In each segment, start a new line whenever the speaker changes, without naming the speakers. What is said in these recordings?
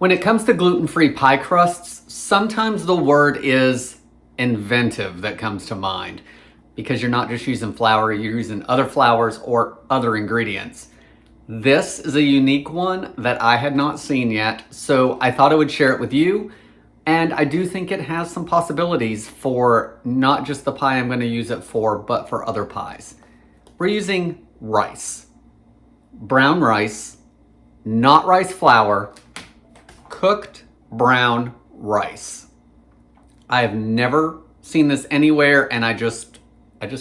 When it comes to gluten-free pie crusts, sometimes the word is inventive that comes to mind because you're not just using flour, you're using other flours or other ingredients. This is a unique one that I had not seen yet, so I thought I would share it with you. And I do think it has some possibilities for not just the pie I'm going to use it for, but for other pies. We're using rice, brown rice, not rice flour, cooked brown rice. I have never seen this anywhere, and I just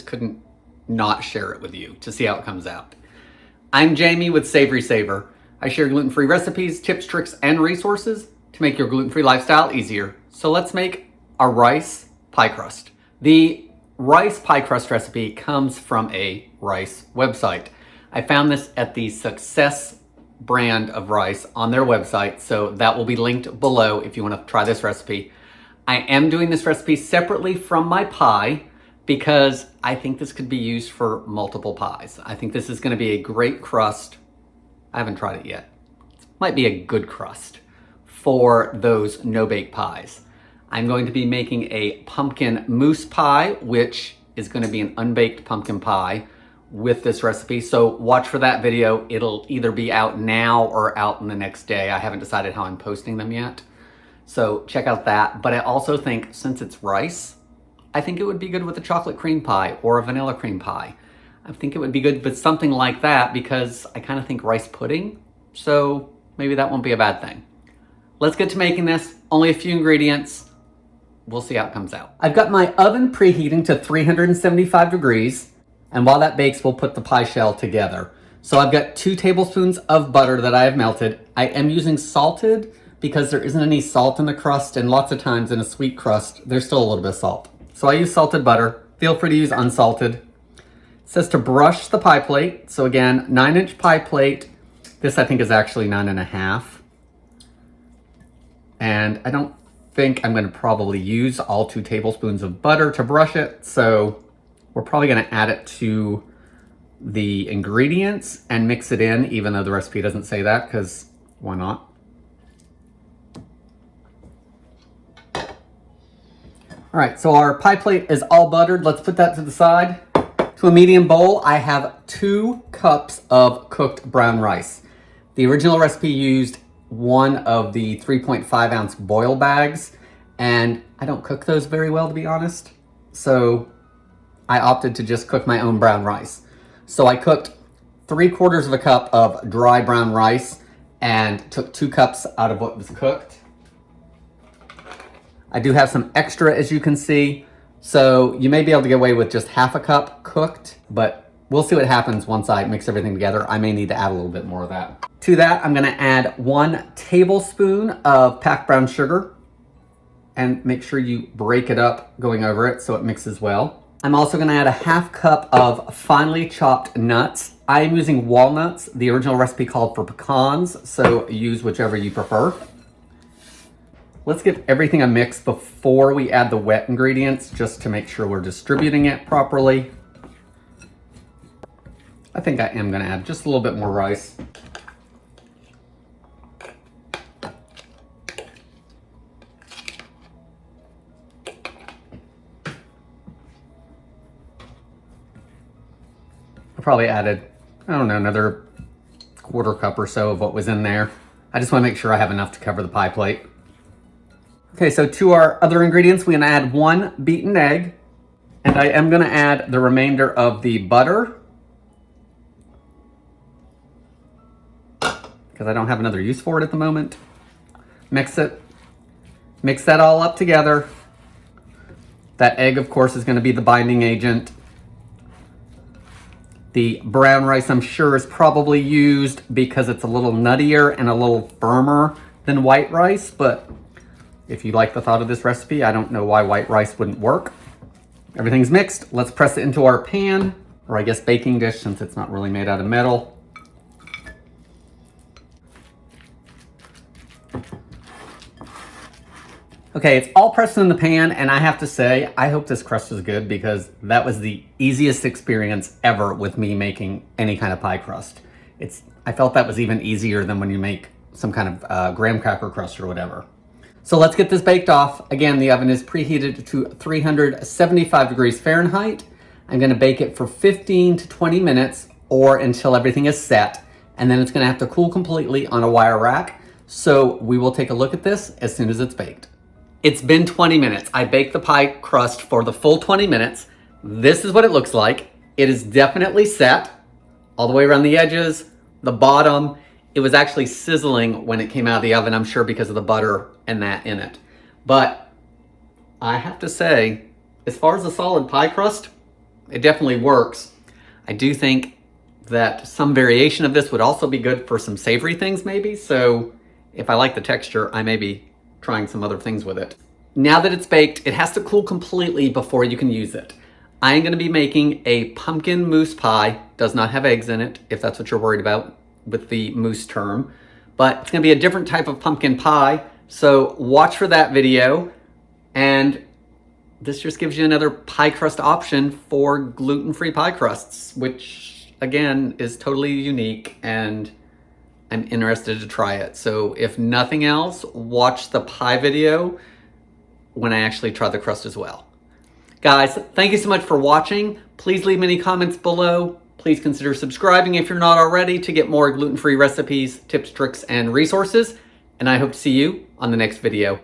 couldn't not share it with you to see how it comes out. I'm Jamie with SavorySaver. I share gluten-free recipes, tips, tricks, and resources to make your gluten-free lifestyle easier. So let's make a rice pie crust. The rice pie crust recipe comes from a rice website. I found this at the Success brand of rice on their website, so that will be linked below if you want to try this recipe. I am doing this recipe separately from my pie because I think this could be used for multiple pies. I think this is going to be a great crust. I haven't tried it yet. It might be a good crust for those no-bake pies. I'm going to be making a pumpkin mousse pie, which is going to be an unbaked pumpkin pie with this recipe. So watch for that video. It'll either be out now or out in the next day. I haven't decided how I'm posting them yet. So check out that. But I also think since it's rice, I think it would be good with a chocolate cream pie or a vanilla cream pie. I think it would be good with something like that because I kind of think rice pudding. So maybe that won't be a bad thing. Let's get to making this. Only a few ingredients. We'll see how it comes out. I've got my oven preheating to 375 degrees. And while that bakes, we'll put the pie shell together. So I've got 2 tablespoons of butter that I have melted. I am using salted because there isn't any salt in the crust, and lots of times in a sweet crust, there's still a little bit of salt. So I use salted butter. Feel free to use unsalted. It says to brush the pie plate. So again, 9-inch pie plate. This I think is actually 9.5. And I don't think I'm going to probably use all 2 tablespoons of butter to brush it. So we're probably going to add it to the ingredients and mix it in, even though the recipe doesn't say that, because why not? All right, so our pie plate is all buttered. Let's put that to the side. To a medium bowl, I have 2 cups of cooked brown rice. The original recipe used one of the 3.5 ounce boil bags, and I don't cook those very well, to be honest. So I opted to just cook my own brown rice. So I cooked 3/4 of a cup of dry brown rice and took 2 cups out of what was cooked. I do have some extra, as you can see. So you may be able to get away with just half a cup cooked, but we'll see what happens once I mix everything together. I may need to add a little bit more of that. To that, I'm gonna add 1 tablespoon of packed brown sugar, and make sure you break it up going over it so it mixes well. I'm also gonna add a 1/2 cup of finely chopped nuts. I am using walnuts. The original recipe called for pecans, so use whichever you prefer. Let's give everything a mix before we add the wet ingredients, just to make sure we're distributing it properly. I think I am gonna add just a little bit more rice. I probably added, I don't know, another 1/4 cup or so of what was in there. I just want to make sure I have enough to cover the pie plate. Okay, so to our other ingredients, we're going to add 1 beaten egg, and I am going to add the remainder of the butter because I don't have another use for it at the moment. Mix it. Mix that all up together. That egg, of course, is going to be the binding agent. The brown rice, I'm sure, is probably used because it's a little nuttier and a little firmer than white rice, but if you like the thought of this recipe, I don't know why white rice wouldn't work. Everything's mixed. Let's press it into our pan, or I guess baking dish, since it's not really made out of metal. Okay, it's all pressed in the pan, and I have to say, I hope this crust is good because that was the easiest experience ever with me making any kind of pie crust. I felt that was even easier than when you make some kind of graham cracker crust or whatever. So let's get this baked off. Again, the oven is preheated to 375 degrees Fahrenheit. I'm gonna bake it for 15 to 20 minutes or until everything is set. And then it's gonna have to cool completely on a wire rack. So we will take a look at this as soon as it's baked. It's been 20 minutes. I baked the pie crust for the full 20 minutes. This is what it looks like. It is definitely set all the way around the edges, the bottom. It was actually sizzling when it came out of the oven, I'm sure because of the butter and that in it. But I have to say, as far as a solid pie crust, it definitely works. I do think that some variation of this would also be good for some savory things maybe. So if I like the texture, I may be trying some other things with it. Now that it's baked, it has to cool completely before you can use it. I am gonna be making a pumpkin mousse pie. Does not have eggs in it, if that's what you're worried about with the mousse term. But it's gonna be a different type of pumpkin pie. So watch for that video. And this just gives you another pie crust option for gluten-free pie crusts, which again is totally unique, and I'm interested to try it. So if nothing else, watch the pie video when I actually try the crust as well. Guys, thank you so much for watching. Please leave any comments below. Please consider subscribing if you're not already to get more gluten-free recipes, tips, tricks, and resources. And I hope to see you on the next video.